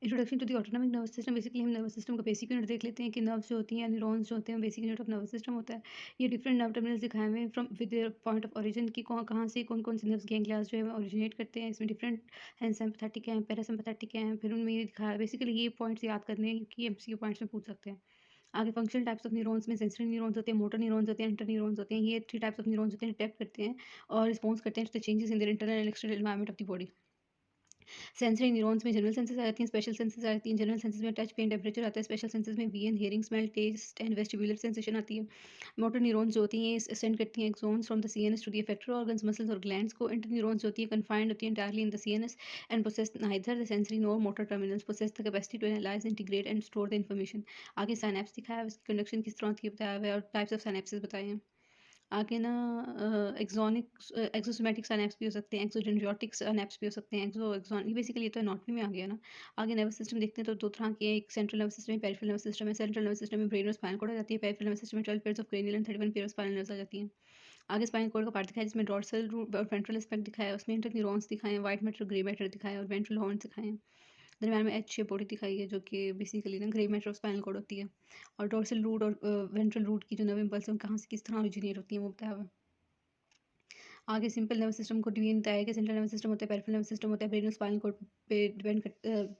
Introduction to the autonomic nervous system. Basically हम nervous system का basic unit देख लेते हैं कि नर्व्स जो होती हैं, न्यूरॉन्स जो होते हैं, basic unit of nervous system होता है। ये डिफरेंट नर्व टर्मिनल्स दिखाए हुए हैं from with their point of origin की कहाँ से कौन-कौन से नर्व्स गैंग्लियास जो है वो ओरिजिनेट करते हैं। इसमें डिफरेंट हैं, सिम्पैथेटिक हैं, पैरासिम्पैथेटिक हैं। फिर उनमें ये दिखाया बेसिकली ये पॉइंट्स याद करने हैं क्योंकि एमसीक्यू पॉइंट्स में पूछ सकते हैं। आगे फंक्शनल टाइप्स ऑफ न्यूरॉन्स में सेंसरी न्यूरॉन्स होते हैं, मोटर न्यूरॉन्स होते हैं, इंटर न्यूरॉन्स होते हैं। ये 3 टाइप्स ऑफ न्यूरॉन्स होते हैं, डिटेक्ट करते हैं और रिस्पॉन्स करते हैं to the changes in their internal and external environment of the body. Sensory neurons में जनरल सेंसेस आ जाती हैं, स्पेशल सेंसेस आ जाती हैं। जनरल सेंसेस में टच, पेन, टेम्परेचर आता है। स्पेशल सेंसेस में vision, hearing, smell, taste and vestibular sensation आती है। मोटर न्यूरॉन्स जो होती हैं सेंड करती हैं axons from the CNS to the effector organs, muscles और ग्लैंड्स को। इंटर न्यूरॉन्स जो होती हैं कन्फाइंड होती हैं entirely in the CNS and possess neither the sensory nor motor terminals, possess the capacity to analyze, integrate and store the information। आगे synapse दिखाया है, उसकी कंडक्शन किस तरह होती है बताया हुआ है और टाइप्स ऑफ साइनेप्सेस बताए हैं। आगे ना एक्सोनिक एक्सोसोमैटिक साइनेप्स भी हो सकते हैं, एक्सोडेंड्रियोटिक साइनेप्स भी हो सकते हैं, एक्सोन ये बेसिकली ये तो एनाटॉमी में आ गया ना। आगे नर्वस सिस्टम देखते हैं तो 2 तरह के हैं, एक सेंट्रल नर्वस सिस्टम है, पेरिफेरल नर्वस सिस्टम है। सेंट्रल नर्वस सिस्टम में ब्रेन और स्पाइनल कोड आ जाती है, पेरिफेरल नर्वस सिस्टम में 12 pairs of cranial and 31 pair of spinal nerves आ जाती हैं। आगे स्पाइनल कोड का पार्ट दिखाया है जिसमें डोर्सल रूट और वेंट्रल एस्पेक्ट दिखाया है, उसमें इंटर न्यूरॉन्स दिखाए हैं, व्हाइट मैटर, ग्रे मैटर दिखाया है और वेंट्रल हॉर्न्स दिखाए हैं। दरम्यान में एच शेप बॉडी दिखाई है जो कि बेसिकली ना grey matter of spinal cord होती है। और डोर्सल रूट और वेंट्रल रूट की जो नर्व इम्पल्स हैं कहाँ से किस तरह ओरिजिनेट होती हैं वो बताया हुआ है। आगे सिंपल नर्वस सिस्टम को डिवीजन बताया है कि सेंट्रल नर्वस सिस्टम होता है, पेरिफेरल नर्वस सिस्टम होता है, ब्रेन और स्पाइनल कोड पे डिपेंड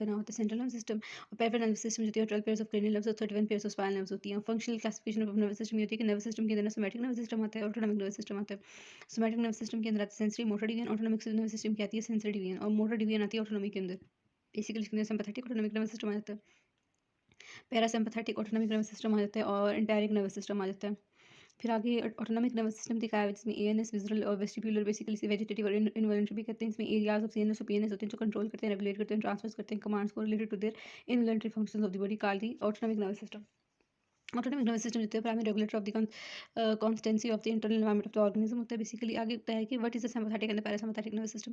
बना होता है सेंट्रल नर्वस सिस्टम। और पेरिफेरल नर्वस सिस्टम जो होती है 12 पेयर्स ऑफ क्रेनियल नर्व्स और 31 पेयर्स ऑफ स्पाइनल नर्व्स होती हैं। Functional classification of nervous system ये होती है कि नर्वस सिस्टम के अंदर सोमैटिक नर्वस सिस्टम आता है, ऑटोनॉमिक नर्वस सिस्टम आता है। सोमैटिक नर्वस सिस्टम के अंदर आता है sensory motor division, autonomic nervous system की आती है सेंसरी डिवीजन और मोटर डिवीजन आती है ऑटोनॉमिक के अंदर। बेसिकली इसके अंदर सिम्पैथेटिक ऑटोनॉमिक नर्वस सिस्टम आ जाता है, पैरासिम्पैथेटिक ऑटोनॉमिक नर्वस सिस्टम आ जाता है और एंटेरिक नर्वस सिस्टम आ जाता है। फिर आगे ऑटोनॉमिक नर्वस सिस्टम दिखाया है जिसमें एएनएस, विज़ुअल और वेस्टिब्युलर बेसिकली इसे वेजिटेटिव और इनवॉलंटरी भी कहते हैं। इसमें एरियाज ऑफ सीएनएस और पीएनएस होते हैं जो कंट्रोल करते हैं, रेगुलेट करते हैं, ट्रांसफर करते हैं कमांड्स को related to their involuntary functions of the body called the autonomic nervous system. Autonomic nervous system जो है primary regulator of the constancy of the internal environment of the organism होता है। Basically आगे बताया है कि what is the sympathetic and parasympathetic nervous system.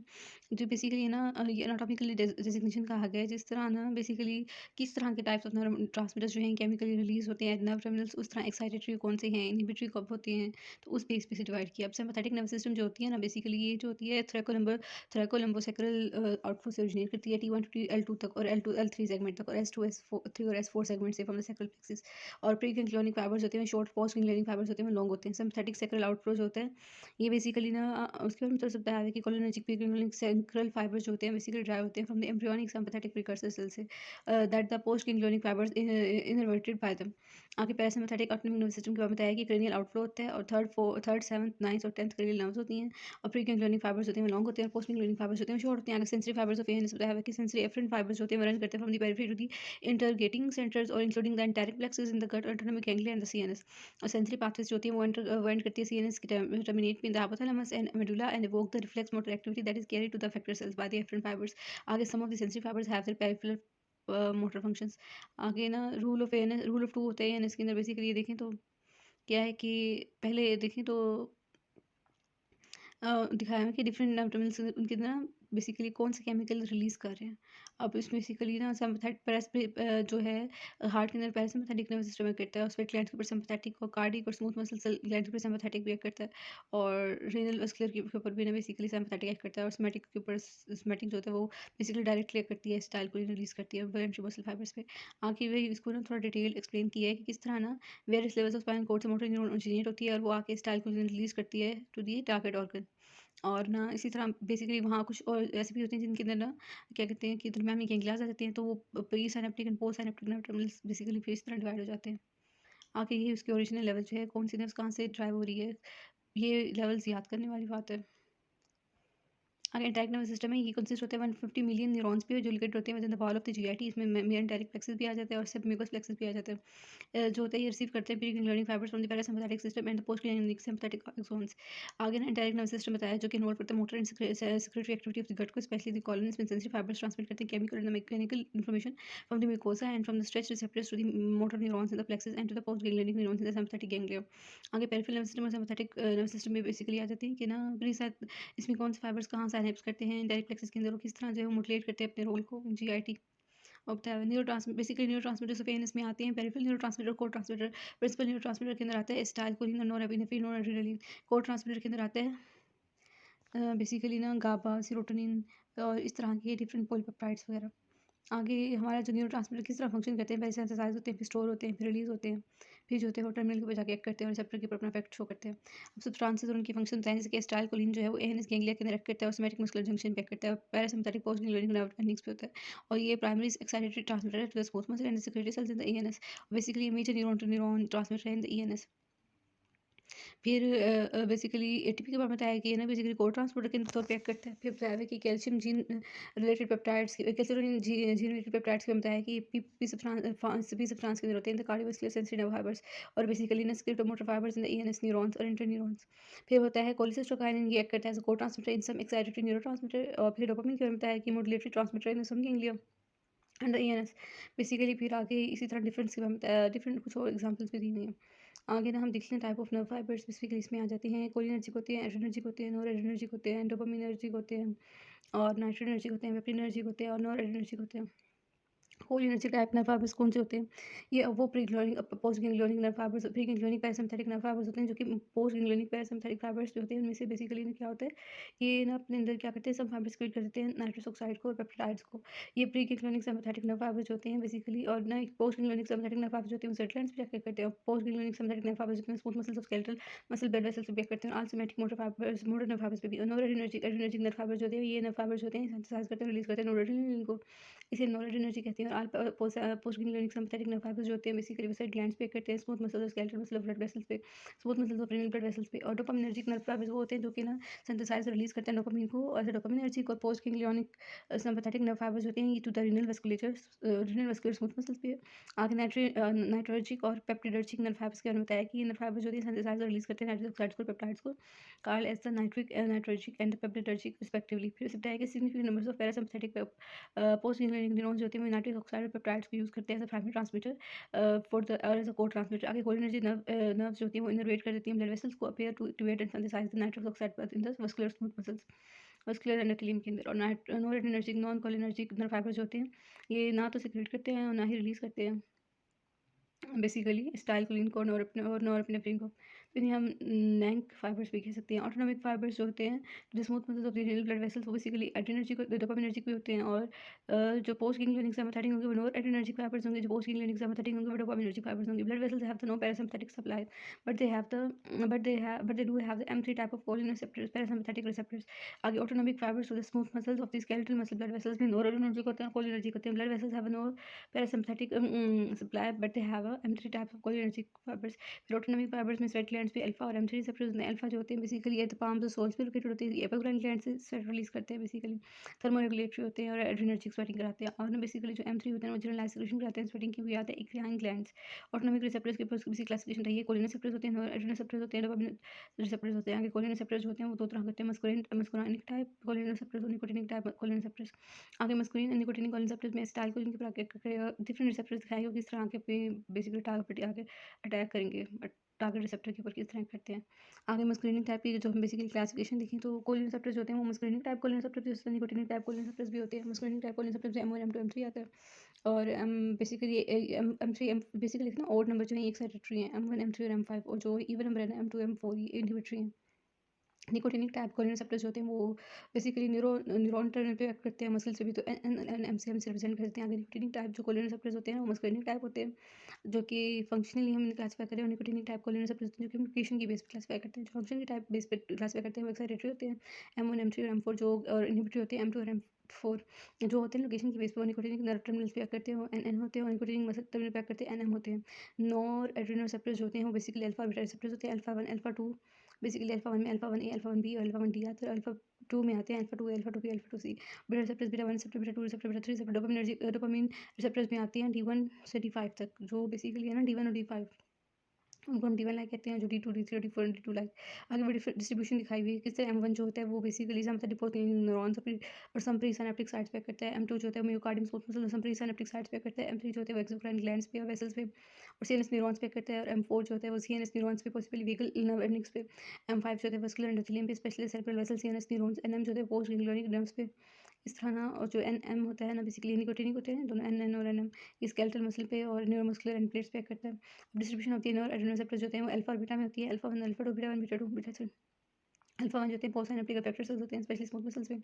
जो basically ना ये एनाटॉमिकली डेजिग्नेशन कहा गया है जिस तरह ना बेसिकली किस तरह के टाइप्स ऑफ नर्व ट्रांसमीटर्स जो हैं केमिकली रिलीज होते हैं नर्व टर्मिनल्स, उस तरह एक्साइटेटरी कौन से हैं, इनहिबिटरी कब होते हैं, तो उस बेस पे से डिवाइड किया। अब सिम्पैथेटिक नर्वस सिस्टम जो होती है ना बेसिकली ये जो होती है थ्रैकोलम्बोसैक्रल आउटफ्लो से ओरिजिनेट करती है T1 टू L2 तक और L2 L3 सेगमेंट तक और S2 S3 और S4 सेगमेंट से फ्रॉम द सैक्रल प्लेक्सिस। और प्री गैंग्लियोनिक फाइबर्स होते हैं शॉर्ट, पोस्ट गैंग्लियोनिक फाइबर्स होते हैं लॉन्ग होते हैं। सिम्पैथेटिक सैक्रल आउटफ्लो जो होता है ये बेसिकली ना उसके बारे में थोड़ा सा बताया है कि cholinergic preganglionic sacral fibres जो होते हैं बेसिकली ड्राइव होते हैं from the embryonic sympathetic precursor cell से that the postganglionic fibres innervated by them. आगे पैरासिम्पैथेटिक ऑटोनॉमिक नर्वस सिस्टम के बारे में बताया कि क्रेनियल आउटफ्लो होता है और थर्ड सेवंथ नाइन्थ और 10th क्रेनियल नर्व्स होती हैं और प्री गैंग्लियोनिक फाइबर्स होते हैं लॉन्ग होते हैं और पोस्ट गैंग्लियोनिक फाइबर्स होते हैं शॉर्ट होते हैं। आगे सेंसरी फाइबर्स ऑफ एएनएस बताया है कि सेंसरी एफरेंट फाइबर्स होते हैं रन करते हैं from the periphery to the integrating centres और including the enteric plexus in the gut, autonomic ganglia and the CNS. और सेंसरी पाथवेज जो होती है वो एंड करती है सीएनएस की terminate in the hypothalamus and medulla and evoke the reflex motor activity that is carried to the effector cells by the efferent fibers। आगे some of the sensory fibers have their peripheral motor functions। आगे ना rule of to होते हैं इसके अंदर basically ये देखें तो क्या है कि पहले देखें तो दिखाया है कि डिफरेंट टर्मिनल्स उनके अंदर ना बेसिकली कौन से केमिकल रिलीज़ कर रहे हैं। अब इसमें बेसिकली ना जो है हार्ट के अंदर पैरासिम्पैथेटिक नर्वस सिस्टम एक्ट करता है, उस पे ग्लैंड्स के ऊपर सिम्पैथेटिक और कार्डिक और स्मूथ मसल सेल ग्लैंड्स के ऊपर सिम्पैथेटिक भी एक्ट करता है और रीनल वस्कुलर के ऊपर भी ना बेसिकली सिम्पैथेटिक एक्ट करता है और सोमैटिक के ऊपर सोमैटिक जो होता है वो बेसिकली डायरेक्टली एक्ट करती है, स्टाइल को रिलीज़ करती है वॉलंटरी मसल फाइबर्स पे। आगे वही इसको ना थोड़ा डिटेल एक्सप्लेन किया है कि किस तरह ना various levels of spinal cord से मोटर न्यूरॉन ओरिजिनेट होती है और वो आके स्टाइल को रिलीज़ करती है टू दी टारगेट ऑर्गन। और ना इसी तरह बेसिकली वहाँ कुछ और ऐसे भी होते हैं जिनके अंदर ना क्या कहते हैं कि दरमियान में गैंग्लियाज आ जाते हैं तो वो pre synaptic and post synaptic nerve terminals basically फिर इस तरह डिवाइड हो जाते हैं। आगे ये उसके ओरिजिनल लेवल जो है कौन सी नर्व्स कहाँ से ड्राइव हो रही है ये लेवल्स याद करने वाली बात है। अगर एंटेरिक नर्वस सिस्टम है ये कंसिस्ट होते हैं 150 मिलियन न्यूरॉन्स पे जो लोकेटेड होते हैं within the wall of the GIT. इसमें मेसेंटेरिक प्लेक्सस भी आ जाते हैं और सबम्यूकस प्लेक्सस भी आ जाते हैं। जो होता है ये रिसीव करते हैं pre ganglionic fibres from the parasympathetic system and the post ganglionic sympathetic exons. आगे ना एंटेरिक नर्वस सिस्टम बताया जो कि इन्वॉल्व करता है motor and secretory activity of the gut को, स्पेशली द कॉलन में सेंसरी फाइबर्स ट्रांसमिट करते हैं chemical and mechanical information from the mucosa and from the stretch receptors to the motor neurons in the plexus and to the post ganglionic neurons in the sympathetic ganglia. आगे peripheral nervous system और sympathetic nervous system में basically आ जाती है कि ना इसमें कौन से फाइबर्स कहाँ साइनेप्स करते हैं डायरेक्ट प्लेक्सस के अंदर और किस तरह जो है वो मोटिवेट करते हैं अपने रोल को जीआईटी। और बताया बेसिकली न्यूरोट्रांसमीटर्स ऑफ एएनएस में आते हैं पेरिफेरल न्यूरोट्रांसमीटर, को ट्रांसमीटर। प्रिंसिपल न्यूरोट्रांसमीटर के अंदर आता है एसिटाइलकोलिन और नोरेपिनेफ्रिन, नोरएड्रेनालिन। को ट्रांसमीटर के अंदर आता है बेसिकली ना गाबा, सीरोटोनिन और इस तरह के डिफरेंट पॉलीपेप्टाइड्स वगैरह। आगे हमारा जो न्यूरोट्रांसमीटर किस तरह फंक्शन करते हैं, पहले सिंथेसाइज़ होते हैं, फिर स्टोर होते हैं, फिर रिलीज़ होते हैं, फिर जो होते हैं वो टर्मिनल के ऊपर जाके एक्ट करते हैं और रिसेप्टर के ऊपर अपना इफेक्ट शो करते हैं। अब सब्सटेंसेस और उनकी फंक्शन बताएं, जैसे कि एसिटाइलकोलिन जो है वो एएनएस गैंग्लिया के अंदर एक्ट करता है और सोमैटिक मस्कुलर जंक्शन पे एक्ट करता है, और parasympathetic post ganglionic nerve endings पे होता है, और ये प्राइमरी एक्साइटेटरी ट्रांसमीटर है to the smooth muscle and the secretory cells in the ENS. Basically major neuron to neuron transmitter है इन द ईएनएस। फिर बेसिकली एटीपी के बारे में बताया कि ये ना बेसिकली कोड ट्रांसपोर्टर के तौर पे एक्ट करता है। फिर बताया है कि calcium gene related peptides calcium gene related peptides के बताया कि पी सब्सटेंस के अंदर होते हैं द कार्डियोवास्कुलर सेंसिटिव फाइबर्स, और बेसिकली ना skeletal motor fibres in the ENS neurons और इंटरन्यूरॉन्स। फिर होता है कोलिसिस्टोकाइनिन, ये एक्ट करता है as a co transmitter in some excitatory neurotransmitter. और फिर डोपामिन के बारे में बताया कि modulatory transmitter in some ganglia and the ENS. Basically फिर आगे इसी तरह डिफरेंस के बारे में बताया, डिफरेंट कुछ और एग्जांपल्स भी दी हुई हैं। आगे ना हम देख लें type of nerve fibres, specifically इसमें आ जाते हैं कोलिनर्जिक होते हैं, एड्रेनर्जिक होते हैं, नोर एड्रेनर्जिक होते हैं, डोपामिनर्जिक होते हैं, और नाइट्रोजनर्जिक होते हैं, वेप्रिनर्जिक होते हैं, और नोर एड्रेनर्जिक होते हैं। Cholinergic type nerve fibres कौन से होते हैं? ये वो pre ganglionic post ganglionic nerve fibres, pre ganglionic parasympathetic nerve fibres होते हैं, जो कि पोस्ट गैंग्लियोनिक पैरासिम्पैथिक फाइबर्स जो होते हैं उनमें से बेसिकली क्या होता है, ये ना अपने अंदर क्या करते हैं, सब फाइबर्स क्रिएट कर देते हैं, नाइट्रस ऑक्साइड को और पेप्टाइड्स को। ये pre ganglionic sympathetic nerve fibres होते हैं बेसिकली, और ना post ganglionic sympathetic nerve fibres होते हैं सेल ग्लैंड्स पे जाके करते हैं। Post ganglionic sympathetic nerve fibres होते हैं smooth muscles of skeletal muscle blood vessels पे करते हैं, also somatic motor fibres motor nerve fibres पे भी। नोरेडर्जिक एड्रेनर्जिक नर्व फाइबर्स होते हैं, ये नर्व फाइबर्स होते हैं सिंथेसाइज करते हैं, रिलीज करते हैं नोरेड्रेनालिन को, इसे नोरेडर्जिक कहते हैं। और post ganglionic sympathetic nerve fibres जो होते हैं बेसिकली वो साइड ग्लैंड्स पे करते हैं, स्मूथ मसल्स और स्केलेटल मसल ब्लड वेसल्स पे, स्मूथ मसल्स और रेनल ब्लड वेसल्स पे। और डोपामिनर्जिक नर्व फाइबर्स वो होते हैं जो कि ना सिंथेसाइज रिलीज करते हैं डोपामिन को, और डोपामिनर्जिक और post ganglionic sympathetic nerve fibres होते हैं ये to the renal vascular smooth muscles पे। आगे नाइट्रोजिक और पेप्टिडर्जिक नर्व फाइबर्स के बारे में बताया कि ये नर्व फाइबर्स जो होते हैं सिंथेसाइज और रिलीज करते हैं नाइट्रिक ऑक्साइड्स को, पेप्टाइड्स को, called as the nitrergic and peptidergic respectively. फिर से बताया कि significant numbers of parasympathetic post ganglionic neurons जो होते हैं नाइट्रिक ऑक्साइड और पेप्टाइड्स को यूज करते हैं as a primary transmitter for the और एज अ को ट्रांसमीटर। आगे कोलिनर्जिक नर्व्स जो होती हैं वो इनर्वेट कर देती हैं ब्लड वेसल्स को, appear to activate and synthesise the nitric oxide in the muscular smooth muscles, muscular endothelium के अंदर। और noradrenergic non cholinergic nerve fibres जो होते हैं ये ना तो सिक्रेट करते हैं और ना ही रिलीज करते हैं बेसिकली स्टाइलकोलिन को और नॉरएपिनेफ्रिन को। तो इन्हें हम नैंक फाइबर्स भी कह सकते हैं। ऑटोनॉमिक फाइबर्स जो होते हैं जो smooth muscles of the renal blood vessels वो बेसिकली एड्रेनर्जिक डोपामिनर्जिक भी होते हैं, और जो पोस्ट गैंग्लियोनिक सिम्पैथेटिक होंगे वो नोर एड्रेनर्जिक फाइबर्स होंगे, जो पोस्ट गैंग्लियोनिक सिम्पैथेटिक होंगे वो डोपामिनर्जिक फाइबर्स होंगे। Blood vessels have the no parasympathetic supply, but they do have the M3 type of cholinoceptors parasympathetic receptors. आगे autonomic fibres to the smooth muscles of the skeletal muscle blood vessels में noradrenergic होते हैं, cholinergic होते हैं। Blood vessels have no parasympathetic supply, but they have a M3 type of cholinergic fibers। फिर autonomic fibers में sweat glands पे alpha और M3 receptors होते हैं। अल्फा जो होते हैं बेसिकली ये पाम्स और सोल्स पे लोकेटेड होते हैं, ये एपिग्लैंड ग्लैंड से स्वेट रिलीज करते हैं बेसिकली, थर्मोरेगुलेटरी होते हैं और एड्रेनर्जिक स्वेटिंग कराते हैं। और ना बेसिकली जो M3 होते हैं वो जनरल सेक्रेशन कराते हैं स्वेटिंग की, भी आते हैं एक्रियाइन ग्लैंड्स। ऑटोनॉमिक रिसेप्टर्स के पास बेसिक क्लासिफिकेशन है, ये कोलिन रिसेप्टर्स होते हैं, एड्रेनल रिसेप्टर्स होते हैं, डोपामिन रिसेप्टर्स होते हैं। आगे कोलिन रिसेप्टर्स जो होते हैं वो दो तरह के होते हैं, मस्कुलिनिक टाइप कोलिन रिसेप्टर्स और निकोटिनिक टाइप कोलिन रिसेप्टर्स। आगे muscarinic and nicotinic choline receptors में स्टाइलकोलिन के डिफरेंट रिसेप्टर्स दिखाएंगे किस तरह के पे बेसिकली टारगेट पे आगे अटैक करेंगे, बट टारगेट रिसेप्टर के ऊपर किस तरह करते हैं। आगे मस्कुलिनिक टाइप की जो हम बेसिकली क्लासिफिकेशन देखें तो कोलिन रिसेप्टर्स होते हैं वो मस्कुलिनिक टाइप कोलिन रिसेप्टर्स भी होते हैं, निकोटिनिक टाइप कोलिन रिसेप्टर्स भी होते हैं। Muscarinic type choline receptors M1 M2 M3 आता है, और बेसिकली M3 बेसिकली ना ओड नंबर जो है एक्साइटेटरी हैं, M1 M3 और M5, और जो इवन नंबर है ना M2 M4 ये इनहिबिटरी हैं। निकोटिनिक टाइप कोलिन रिसेप्टर्स होते हैं वो बेसिकली न्यूरॉन टर्मिनल पे एक्ट करते हैं मसल से भी, तो एन से हम रिप्रेजेंट करते हैं। आगे निकोटिनिक टाइप जो कोलिन रिसेप्टर्स होते हैं वो मस्कुलिनिक टाइप होते हैं, जो कि फंक्शनली हम क्लासिफाई करें, और निकोटिनिक टाइप कोलिन रिसेप्टर्स होते हैं जो कि लोकेशन की बेस पे क्लासिफाई करते हैं। जो फंक्शन की टाइप बेस पे क्लासिफाई करते हैं वो एक्साइटेटरी होते हैं, M1 M3 और M4, जो और इनहिबिटरी होते हैं M2 और M4, जो होते हैं लोकेशन की बेस पे। और निकोटिनिक नर्व टर्मिनल्स पे एक्ट करते हैं वो NN होते हैं, और निकोटिनिक मसल टर्मिनल पे एक्ट करते हैं NM होते हैं। नॉर एड्रेनल रिसेप्टर्स जो होते हैं वो बेसिकली अल्फा बीटा रिसेप्टर्स होते हैं, अल्फा 1 अल्फा 2, बेसिकली अल्फा 1 में अल्फा 1 ए अल्फा 1 बी और अल्फा 1 डी आते हैं, अल्फा 2 में आते हैं alpha 2 A alpha 2 B alpha 2 C. Beta receptors beta 1 receptor beta 2 receptor beta 3 receptor dopamine receptors में आती हैं D1 से D5 तक, जो बेसिकली है ना D1 और D5 उनको हम D1 लाइक कहते हैं, जो D2 D3 और D4 D2 लाइक। आगे भी डिस्ट्रीब्यूशन दिखाई हुई है किस तरह M1 जो होता है वो बेसिकली न्यूरॉन्स और सम प्री सिनेप्टिक साइट्स पे करता है। M2 जो होता है मायोकार्डियम स्मूथ मसल और सम प्री सिनेप्टिक साइट्स पे करता है। M3 जो होता है वो एक्सोक्राइन ग्लैंड्स पे और वेसल्स पे और सीएनएस न्यूरॉन्स पे करता है। और M4 जो होता है वो सीएनएस न्यूरॉन्स पे पॉसिबली वेगल नर्व एंडिंग्स पे। M5 जो होता है मस्कुलर एंडोथेलियम पे specially cerebral vessel CNS neurons. NM जो होता है पोस्ट गैंग्लियोनिक नर्व्स पे इस तरह ना। और जो NM होता है ना बेसिकली निकोटिनिक होते हैं दोनों NN और NM, स्केलेटल मसल पे और न्यूरोमस्कुलर एंड प्लेट्स पे करता है। डिस्ट्रीब्यूशन होती है नॉर एड्रेनल रिसेप्टर्स जो होते हैं वो अल्फा और बीटा में होती है, alpha 1 alpha 2 beta 1 beta 2 beta 3। Alpha 1 जो होते हैं पोस्ट सिनेप्टिक इफेक्टर सेल्स होते हैं स्पेशली स्मूथ मसल्स में।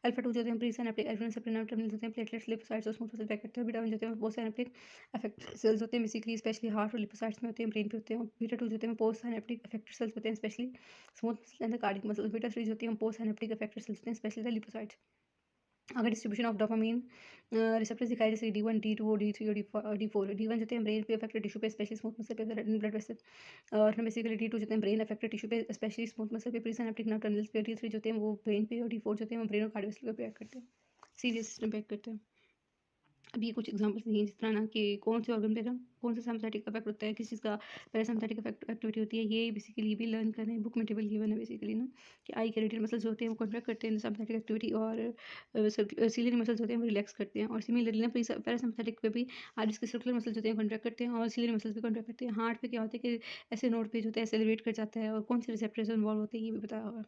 अल्फा 2 जो होते हैं प्री सिनेप्टिक एड्रेनल टर्मिनल्स होते हैं प्लेटलेट्स लिपोसाइट्स और स्मूथ मसल इफेक्ट करते हैं। बीटा 1 जो होते हैं पोस्ट सिनेप्टिक इफेक्टर सेल्स होते हैं बेसिकली स्पेशली हार्ट और लिपोसाइट्स में होते हैं ब्रेन पे होते हैं। बीटा 2 जो होते हैं पोस्ट सिनेप्टिक इफेक्टर सेल्स होते हैं specially smooth muscle and the cardiac muscles. Beta 3 जो होती हैं पोस्ट सिनेप्टिक इफेक्टर सेल्स होते हैं स्पेशली द लिपोसाइट्स। अगर डिस्ट्रीब्यूशन ऑफ डोपामीन रिसेप्टर्स दिखाए जैसे D1 D2 और D3 और D4 D1 जो होते हैं ब्रेन पे अफेक्टेड टिश्यू पे स्पेशली स्मूथ मसल पे ब्लड वेसल और बेसिकली D2 जो होते हैं ब्रेन अफेक्टेड टिश्यू पे स्पेशली स्मूथ मसल पे प्री सिनेप्टिक नर्व टनल्स पे। D3 जो होते हैं वो ब्रेन पे और D4 जो होते हैं वो ब्रेन और कार्डियोवैस्कुलर पे एक्ट करते हैं सीरियस सिस्टम पे एक्ट करते हैं। अब ये कुछ एग्जांपल्स दिए जिस तरह ना कि कौन से ऑर्गन पे ना कौन सा सिम्पैथेटिक इफेक्ट होता है किस चीज़ का पैरासिम्पैथेटिक इफेक्ट एक्टिविटी होती है ये बेसिकली भी लर्न कर रहे हैं बुक में टेबल गिवन है बेसिकली ना कि आई कैरोटिड मसल्स होते हैं वो कॉन्ट्रैक्ट करते हैं सिम्पैथेटिक एक्टिविटी और सिलियरी मसल्स होते हैं वो रिलैक्स करते हैं और सिमिलरली ना पैरासिम्पैथेटिक पे भी आर्टिस के सर्कुलर मसल्स होते हैं कॉन्ट्रैक्ट करते हैं और सिलियरी मसल्स भी कॉन्ट्रैक्ट करते हैं। हार्ट पे क्या होता है कि ऐसे नोड पे जो होता है एक्सेलरेट कर जाता है और कौन से रिसेप्टर्स इन्वॉल्व होते हैं ये भी बताया होगा।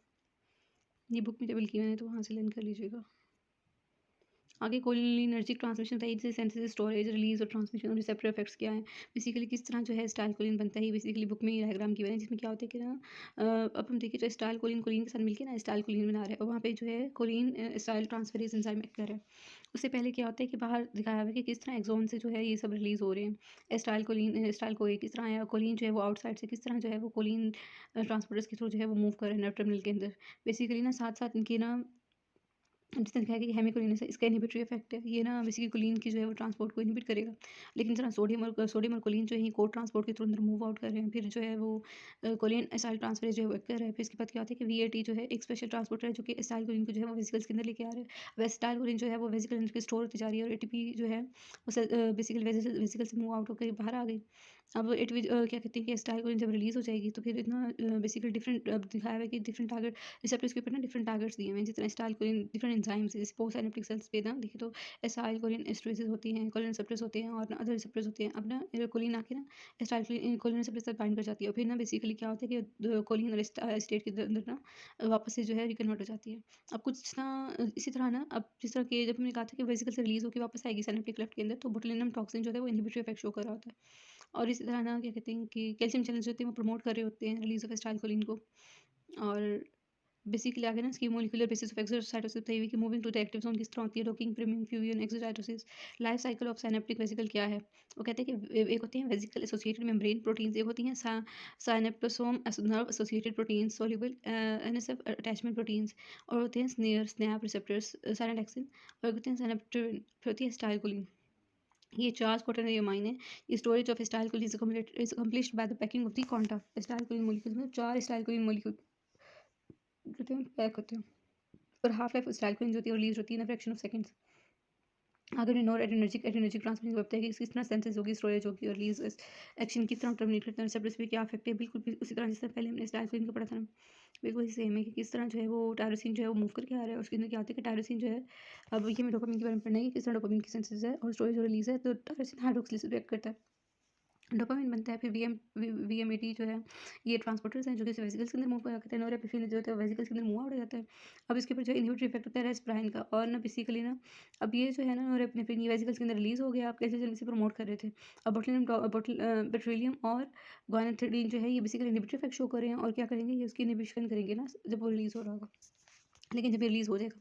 ये बुक में टेबल गिवन है तो वहाँ से लर्न कर लीजिएगा। आगे कोलिनर्जिक ट्रांसमिशन बताइए जैसे सेंसेस स्टोरेज रिलीज और ट्रांसमिशन और रिसेप्टर इफेक्ट्स क्या है बेसिकली किस तरह जो है स्टाइल कोलिन बनता है बेसिकली बुक में ये डायग्राम की बना है जिसमें क्या होता है कि ना अब हम देखिए जो स्टाइल कोलिन कोलिन के साथ मिलकर ना स्टाइल कोलिन बना रहे हैं और वहाँ पे जो है choline acetyltransferase enzyme act कर रहा है। उससे पहले क्या होता है कि बाहर दिखाया हुआ है कि किस तरह एक्सोन से जो है ये सब रिलीज हो रहे हैं स्टाइल कोलिन स्टाइल को किस तरह है कोलिन जो है वो आउटसाइड से किस तरह जो है वो कोलिन ट्रांसपोर्टर्स के थ्रू जो है वो मूव कर रहे हैं नर्व टर्मिनल के अंदर बेसिकली ना साथ साथ इनके ना जिसने दिखाया कि हेमिकोलिन है इसका इनहिबिटरी इफेक्ट है ये ना बेसिकली कोलिन की जो है वो ट्रांसपोर्ट को इनहिबिट करेगा। लेकिन जरा सोडियम और कोलिन जो है को ट्रांसपोर्ट के थ्रू अंदर मूव आउट कर रहे हैं फिर जो है वो कोलिन एसाइल ट्रांसफरेज जो है वो कर रहा है। फिर इसके बाद क्या होता है कि वीएटी जो है एक स्पेशल ट्रांसपोर्टर है जो कि एसाइल कोलिन को जो है वो वेसिकल्स के अंदर लेके आ रहा है। वेस्टाइल कोलिन जो है वो वेसिकल अंदर स्टोर होती जा रही है और एटीपी जो है वो बेसिकली वेसिकल से मूव आउट होकर बाहर आ गई। अब एटीपी क्या कहते हैं कि एसाइल कोलिन जब रिलीज हो जाएगी तो फिर इतना बेसिकली डिफरेंट दिखाया हुआ है कि डिफरेंट टारगेट रिसेप्टर्स के ऊपर ना डिफरेंट टारगेट्स दिए हुए हैं जितना एसाइल कोलिन डिफरेंट एंजाइम्स जैसे पोस्ट सिनेप्टिक सेल्स पे ना देखिए तो एसाइल कोलिन एस्टरेसेस होती हैं कोलिन रिसेप्टर्स होते हैं और अदर रिसेप्टर्स होते हैं। अब ना कोलिन आके ना एसाइल कोलिन रिसेप्टर से बाइंड कर जाती है और फिर ना बेसिकली क्या होता है कि कोलिन और स्टेट के अंदर ना वापस से जो है रिकन्वर्ट हो जाती है। अब कुछ ना इसी तरह ना अब जिस तरह के जब हमने कहा था कि वेसिकल से रिलीज होकर वापस आएगी सिनेप्टिक क्लेफ्ट के अंदर तो बोtulinum टॉक्सिन जो है वो इनहिबिटरी इफेक्ट शो कर रहा होता है। और इसी तरह ना क्या कहते हैं कि कैल्शियम चैनल्स होते हैं वो प्रमोट कर रहे होते हैं रिलीज ऑफ एसिटाइलकोलिन को। और बेसिकली आगे ना इसकी मोलिकुलर बेसिस ऑफ एक्सोसाइटोसिस बताई हुई कि moving to the active zone किस तरह होती है docking priming fusion exocytosis. Life cycle of synaptic vesicle क्या है वो कहते हैं कि एक होती हैं वेसिकल एसोसिएटेड मेम्ब्रेन प्रोटीन्स एक होती हैं synaptosome nerve associated proteins soluble NSF attachment proteins और होते हैं स्नैप रिसेप्टर्स साइनाडेक्सिन और होते हैं साइनेप्टोरिन फिर होती है एसिटाइलकोलिन। ये चार्ज quaternary amine है। Storage of acetylcholine is accomplished by the packing of the quanta acetylcholine molecules में 4 एसिटाइलकोलिन मॉलिक्यूल होते हैं पैक होते हैं और हाफ लाइफ एसिटाइलकोलिन जो होती है रिलीज होती है इन फ्रैक्शन ऑफ सेकंड्स। अगर नॉर एडर्नर्जिक ट्रांसमिशन होता है कि किस तरह सेंसेस होगी स्टोरेज होगी और रिलीज एक्शन किस तरह टर्मिनेट करते हैं रिसेप्टर्स पे क्या अफेक्ट है बिल्कुल भी उसी तरह जिस तरह पहले हमने एसिटाइलकोलिन का पढ़ा था ना बिल्कुल सेम है कि किस तरह जो है वो टायरोसिन जो है वो मूव करके आ रहा है। उसके अंदर क्या होता है कि टायरोसिन जो है अब ये मैं डोपामिन के बारे में पढ़ना है कि किस तरह डोपामिन की सेंसेस है और स्टोरेज और रिलीज है तो टायरोसिन हाइड्रोक्सिलेज रिएक्ट करता है डोपामिन बनता है। फिर वीएमएटी जो है ये ट्रांसपोर्टर्स हैं जो कि वेसिकल्स के अंदर मूव करते हैं नोरेपिनेफ्रिन जो होता है वेसिकल्स के अंदर मूव आउट हो जाता है। अब इसके ऊपर जो इनहिबिटरी इफेक्ट होता है रेस्पिराइन का और ना बेसिकली ना अब ये जो है ना नोरेपिनेफ्रिन ये वेसिकल्स के अंदर रिलीज हो गया आप कैसे जल्दी से प्रमोट कर रहे थे। अब बोtulinum और गुआनिथिडीन जो है ये बेसिकली इनहिबिटरी इफेक्ट शो कर रहे हैं और क्या करेंगे ये उसकी इनहिबिशन करेंगे ना जब वो रिलीज हो रहा होगा। लेकिन जब ये रिलीज हो जाएगा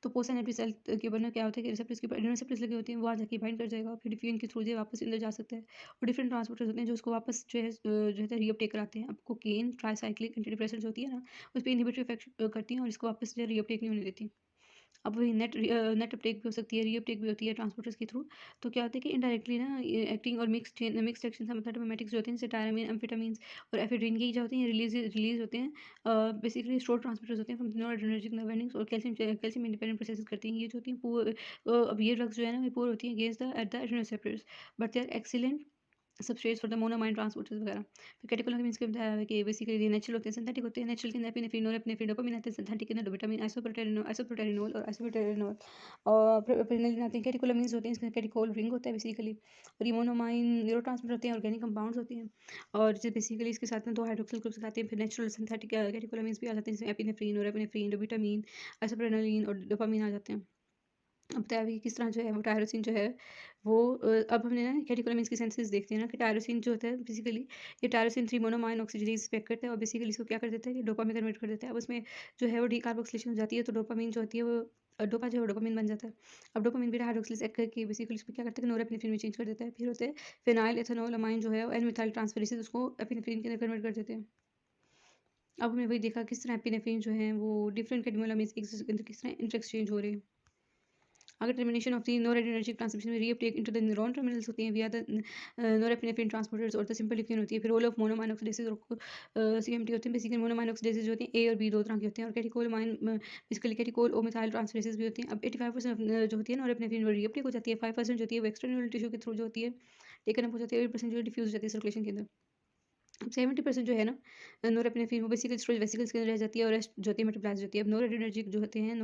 तो पोस्ट सिनेप्टिक सेल के ऊपर ना क्या होता है कि रिसेप्टर्स के ऊपर एड्रेनल रिसेप्टर्स लगे होते हैं वो आ जाके बाइंड कर जाएगा फिर डिफ्यूजन के थ्रू जो है वापस अंदर जा सकता है और डिफरेंट ट्रांसपोर्टर्स होते हैं जो उसको वापस जो है रीअपटेक कराते हैं। अब कोकेन ट्राइसाइक्लिक एंटी डिप्रेसेंट्स होती है ना उस पर इनहिबिटरी इफेक्ट करती हैं और इसको वापस जो है रीअपटेक नहीं होने देती। अब वही नेट अपटेक भी हो सकती है रीअपटेक भी होती है ट्रांसपोर्टर्स के थ्रू। तो क्या होता है कि इनडायरेक्टली ना एक्टिंग और मिक्स एक्शन मेथाडोमिमेटिक्स जो होते हैं जैसे टायरामीन एम्फेटामीन्स और एफेड्रिन के जो होते हैं रिलीज होते हैं बेसिकली स्टोर ट्रांसपोर्टर्स होते हैं फ्रॉम नॉरएड्रेनर्जिक नर्व एंडिंग्स और कैल्शियम इंडिपेंडेंट प्रोसेस करती हैं ये जो होती हैं पूर अब ये ड्रग्स जो है ना ये पूर होती हैं against the at the adrenal receptors but they are excellent substrates for the monoamine transporters वगैरह। फिर कैटेकोलामिन्स के बताया है कि बेसिकली नेचुरल होते हैं सिंथेटिक होते हैं नेचुरल के अंदर एपिनेफ्रिन नोरेपिनेफ्रिन डोपामिन आते हैं सिंथेटिक के अंदर विटामिन आइसोप्रोटेरिनोल और आइसोप्रोटेरिनोल और प्रेनिलिन आते हैं। कैटेकोलामिन्स होते हैं इसके कैटेकोल रिंग होता है बेसिकली और ये मोनोमाइन न्यूरोट्रांसमीटर होते हैं ऑर्गेनिक कंपाउंड्स होते हैं और जो बेसिकली इसके साथ में 2 हाइड्रोक्सिल ग्रुप्स आते हैं। फिर नेचुरल सिंथेटिक कैटेकोलामिन्स भी आ जाते हैं जिसमें एपिनेफ्रिन नोरेपिनेफ्रिन विटामिन आइसोप्रोटेरिनोल और डोपामिन आ जाते हैं। अब बताया भी कि किस तरह जो है वो टायरोसिन जो है वो अब हमने ना कैटेकोलामिन्स की सेंसेस देखते हैं ना कि टायरोसिन जो होता है बेसिकली ये टायरोसिन 3 मोनोमाइन ऑक्सीजनेज पैक करता है और बेसिकली इसको क्या कर देता है कि डोपामिन कन्वर्ट कर देता है। अब उसमें जो है वो डीकार्बोक्सिलेशन हो जाती है तो डोपामिन जो होती है वो डोपा जो है वो डोपामिन बन जाता है। अब डोपामिन बीटा हाइड्रोक्सिलेज करके बेसिकली उसको क्या करता है कि नोरेपेनेफ्रिन में चेंज कर देता है। फिर होते हैं फेनाइल एथेनॉल अमाइन जो है एन मिथाइल ट्रांसफरेजेस उसको एपिनेफ्रिन के अंदर कन्वर्ट कर देते हैं। अब हमने वही देखा किस तरह एपिनेफ्रिन जो है वो डिफरेंट कैटेकोलामिन्स एक दूसरे के अंदर किस तरह इंटरएक्सचेंज हो रहे हैं। अगर टर्मिनेशन ऑफ दी नोरेडीनर्जिक ट्रांसमिशन में reuptake into the neuron terminals होती हैं विया द नोरेपिनेफ्रिन ट्रांसपोर्टर्स और द सिंपल ल्यूकेन होती है। फिर रोल ऑफ मोनोमाइन ऑक्सीडेसेस और सीएमटी होते हैं। बेसिकली मोनोमाइन ऑक्सीडेसेस जो होती हैं ए और बी दो तरह की होते हैं और कैटिकोलामाइन बेसिकली कैटिकोल ओ मिथाइल ट्रांसफरेसेस भी होती हैं। अब 85% जो होती है नोरेपिनेफ्रिन वो रीअपटेक हो जाती है। 5% जो होती है वो एक्सटर्नल टिश्यू के थ्रू जो होती है टेकन अप हो जाती है। 8% जो है डिफ्यूज हो जाती है सर्कुलेशन के अंदर। 70% जो है ना नोरेपिनेफ्रिन वो बेसिकली स्टोरेज वेसिकल्स के अंदर रह जाती है और रेस्ट जो होती है मेटाबोलाइज होती है। अब नोरेडिनर्जिक जो होते हैं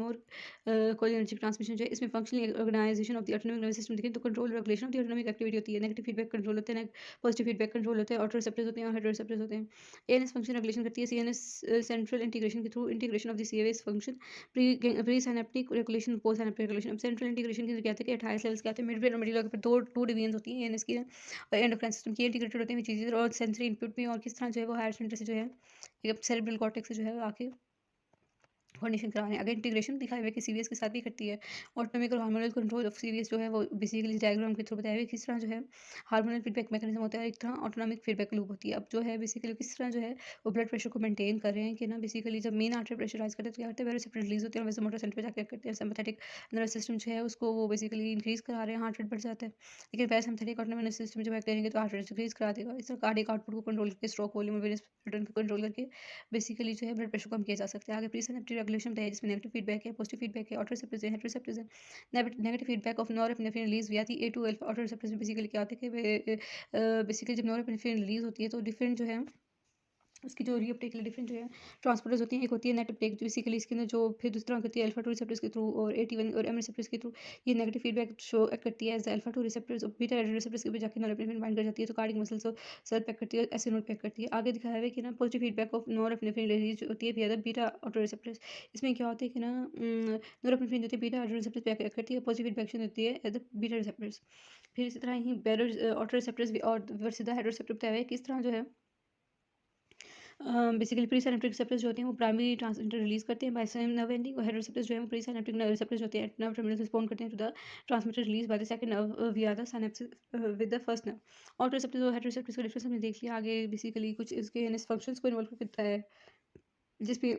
कोलिनर्जिक ट्रांसमिशन जो है इसमें functional organisation of the autonomic nervous system देखें तो control regulation of the autonomic activity होती है। नेगेटिव फीडबैक कंट्रोल होते हैं, पॉजिटिव फीडबैक कंट्रोल होते हैं, ऑटो रिसेप्टर्स होते हैं और हेटेरो रिसेप्टर्स होते हैं। एएनएस फंक्शन रेगुलेशन करती है। सीएनएस सेंट्रल इंटीग्रेशन के through integration of the CS function pre synaptic regulation post synaptic regulation. अब सेंट्रल इंटीग्रेशन के अंदर क्या होता है कि 28 लेवल्स क्या होते हैं मिड ब्रेन और मिडिल पर दो डिवीजन होती हैं एएनएस की और एंडोक्राइन सिस्टम की इंटीग्रेटेड होते हैं चीज़ें और सेंसरी इनपुट भी और किस तरह जो है वो हायर सेंटर से जो है एक सेरेब्रल कॉर्टेक्स से जो है आके कोऑर्डिनेशन कराने अगर इंटीग्रेशन दिखाया हुआ है कि सीवीएस के साथ भी करती है। ऑटोनॉमिक और हार्मोनल कंट्रोल ऑफ सीवीएस जो है वो बेसिकली डायग्राम के थ्रू बताया हुआ है किस तरह जो है हार्मोनल फीडबैक मैकेनिज्म होता है एक तरह ऑटोनॉमिक फीडबैक लूप होती है। अब जो है बेसिकली किस तरह जो है वो ब्लड प्रेशर को मेंटेन कर रहे हैं कि ना बेसिकली जब मेन आर्टरी प्रेशराइज करते हैं तो क्या करते हैं वेरोसिपिटल रिलीज होती है और वैसे मोटर सेंटर पे जाकर करते हैं सिंपैथेटिक नर्वस सिस्टम जो है उसको वो बेसिकली इंक्रीज करा रहे हैं हार्ट रेट बढ़ जाता है। लेकिन पैरासिम्पैथेटिक ऑटोनॉमिक नर्वस सिस्टम जब एक्ट करेंगे तो हार्ट रेट डिक्रीज करा देगा। इस तरह कार्डियक आउटपुट को कंट्रोल करके स्ट्रोक वॉल्यूम और वेरियस रिटर्न को कंट्रोल करके बेसिकली जो है ब्लड प्रेशर को कम किया जा सकता है। आगे प्री सिनेप्टिक रेगुलेशन है जिसमें नेगेटिव फीडबैक है, पॉजिटिव फीडबैक है, ऑटो रिसेप्टर्स है, हेटेरो रिसेप्टर्स है। Negative feedback of norepinephrine release विया दी ए2 अल्फा ऑटो रिसेप्टर्स में बेसिकली क्या होता है कि बेसिकली जब नॉरएपिनेफ्रिन रिलीज होती है तो डिफरेंट जो है उसकी जो रीअपटेक के लिए डिफरेंट जो है ट्रांसपोर्टर्स होती हैं। एक होती है नेट अपटेक जो बेसिकली इसके अंदर जो फिर दूसरा करती है अल्फा टू रिसेप्टर्स के थ्रू और एटी1 और एम रिसेप्टर्स के थ्रू ये नेगेटिव फीडबैक शो करती है एज अल्फा टू रिसेप्टर्स और बीटा रिसेप्टर्स के भी जाकर नॉरएपिनेफ्रिन बाइंड कर जाती है तो कार्डियक मसल्स और सेल पैक करती है ऐसे नोट पैक करती है। आगे दिखाया है कि ना positive feedback of norepinephrine release होती है विया द बीटा ऑटो रिसेप्टर्स। इसमें क्या होता है कि ना नॉरएपिनेफ्रिन जो होती है बीटा ऑटो रिसेप्टर्स पैक करती है, पॉजिटिव फीडबैक होती है एज द बीटा रिसेप्टर्स। फिर इसी तरह ही बेरो ऑटो रिसेप्टर्स और सीधा हेटेरो रिसेप्टर बताया है किस तरह जो है बेसिकली प्री साइनेप्टिक रिसेप्टर्स जो होते हैं वो प्राइमरी ट्रांसमीटर रिलीज करते हैं बाय सेम नर्व एंडिंग और हेड रिसेप्टर्स जो है वो प्री साइनेप्टिक नर्व रिसेप्टर्स होते हैं नर्व टर्मिनल रिस्पॉन्ड करते हैं to the transmitter release by the second nerve via the synapsis with the first nerve. Auto receptors और हेड रिसेप्टर्स का डिफरेंस हमने देख लिया। आगे बेसिकली कुछ इसके फंक्शंस को इन्वॉल्व करता है जिसपे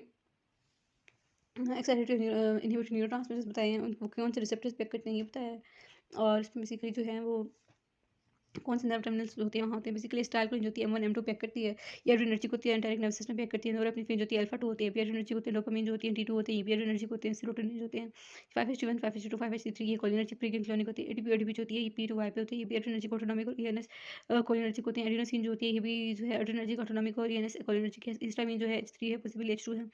एक्साइटेड इनहिबिटरी न्यूरोट्रांसमीटर्स बताए हैं उनको कौन से रिसेप्टर्स पैक करते हैं ये बताया है और इसमें बेसिकली जो है वो कौन से नर्व टर्मिनल्स होते हैं वहाँ होते हैं बेसिकली स्टाइल को जो होती है M1 M2 पैक करती है ये एनर्जी को होती है एंटारिक नर्वस सिस्टम पैक करती है नोरेपिनेफ्रिन जो होती है अल्फा 2 होती है पीआर एनर्जी होती है डोपामिन जो होती है T2 होती है पीआर एनर्जी होते हैं सीरोटोनिन जो होते हैं 5HT1 5HT2 5HT3 ये कोलिनर्जिक प्रीक्लिनिक होती है एटीपी एडीपी जो होती है ये P2Y पे होती है ये पीआर एनर्जी ऑटोनॉमिक और ENS कोलिनर्जिक होते हैं एडिनोसिन जो होती है ये भी जो है एड्रेनर्जिक ऑटोनॉमिक और ENS कोलिनर्जिक है। हिस्टामिन जो है H3 है पॉसिबली H2 है।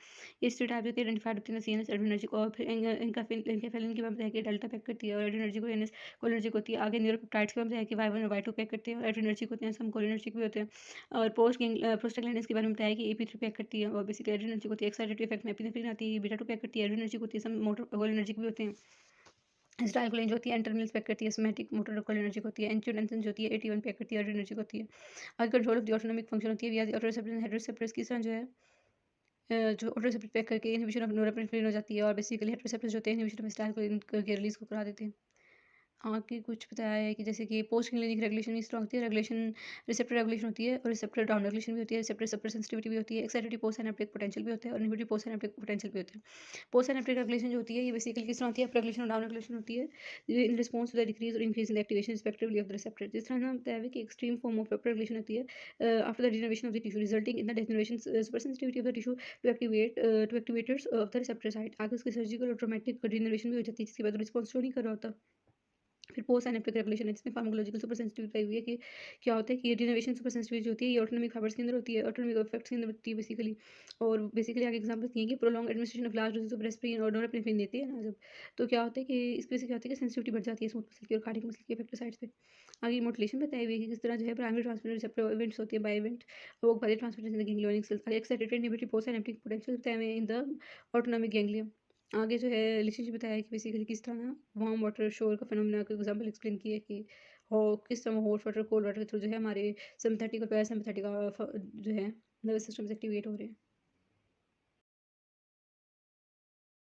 ये H3 टाइप होती है आइडेंटिफाइड होती है CNS एड्रेनर्जिक और फिर एनकेफेलिन की बात है कि डेल्टा पैक करती है और एड्रेनर्जिक और ENS कोलिनर्जिक होती है। आगे न्यूरोपेप्टाइड्स की बात है कि Y1 और Y2 पैक करते हैं और एड्रेनर्जिक होते हैं सम कोलिनर्जिक भी होते हैं और प्रोस्टाग्लैंडिन्स के बारे में बताया कि AP3 पैक करती है और बेसिकली एड्रेनर्जिक होती है। एक्साइटेटिव इफेक्ट में एपिनेफ्रिन आती है बीटा 2 पैक करती है एड्रेनर्जिक होती है सम मोटर कोलिनर्जिक भी होते हैं। एसिटाइलकोलाइन जो होती है एंटरमिनल्स पैक करती है सोमैटिक मोटर कोलिनर्जिक होती है एंजियोटेंसिन जो होती है AT1 पैक करती है एड्रेनर्जिक होती है। आगे control of the autonomic function होती है विया the auto receptors and hetero receptors की तरह जो है जो ऑटो रिसेप्टर पैक करके इनहिबिशन ऑफ नोरेपिनेफ्रिन हो जाती है और बेसिकली हेटेरो रिसेप्टर्स जो होते हैं इनहिबिशन ऑफ एसिटाइलकोलाइन करके रिलीज को करा देते हैं। आगे कुछ बताया है कि जैसे कि पोस्ट क्लिनिक रेगुलेशन भी स्ट्रॉन्ग होती है रेगुलेशन रिसेप्टर रेगुलेशन होती है और रिसेप्टर डाउन रेगुलेशन भी होती है रिसेप्टर सपर सेंसिटिविटी भी होती है एक्साइटेटिव पोस्ट सिनेप्टिक पोटेंशियल भी होता है और इनहिबिटरी पोस्ट सिनेप्टिक पोटेंशियल भी होता है। पोस्ट सिनेप्टिक रेगुलेशन जो होती है ये बेसिकली किस तरह होती है अप रेगुलेशन और डाउन रेगुलेशन होती है in response to the decrease और increase in the activation respectively of the receptor. जिस तरह हम बताया है कि extreme form of up regulation होती है after the denervation of the tissue resulting in the degeneration super sensitivity of the tissue to activators of the receptor site. आगे उसकी सर्जिकल और ट्रोमेटिक डिनर्वेशन भी हो जाती है जिसके बाद रिस्पॉन्स शो नहीं कर रहा होता। फिर पोस्ट साइनेप्टिक रेगुलेशन है जिसमें फार्माकोलॉजिकल सुपर सेंसिटिविटी हुई है कि क्या होता है कि ये डिनर्वेशन सुपर सेंसिटिविटी होती है ये ऑटोनॉमिक फाइबर्स के अंदर होती है ऑटोनॉमिक इफेक्ट्स के अंदर होती है बेसिकली। और बेसिकली आगे एग्जांपल्स दिए कि prolong administration of large doses of aspirin और नोरेपिनेफ्रिन देती है ना जब तो क्या होता है कि इस वजह से क्या होता है कि सेंसिटिविटी बढ़ जाती है स्मूथ मसल की और कार्डियक मसल के इफेक्टर साइड्स पे। आगे मोटिलेशन बताई हुई है कि किस तरह जो है प्राइमरी ट्रांसमिटर रिसेप्टर इवेंट्स होते हैं बाय इवेंट वो by transmitter in the ganglionic cells excited inhibitory postsynaptic potential बताए हुए इन द ऑटोनॉमिक गैंग्लियम। आगे जो है रिलेशनशिप बताया कि बेसिकली किस तरह वार्म वाटर शोर का फिनोमेना का एग्जांपल एक्सप्लेन किया कि हो किस तरह हॉट वाटर कोल्ड वाटर के थ्रू जो है हमारे सिंपैथेटिक और पैरासिम्पैथेटिक जो है नर्वस सिस्टम एक्टिवेट हो रहे हैं।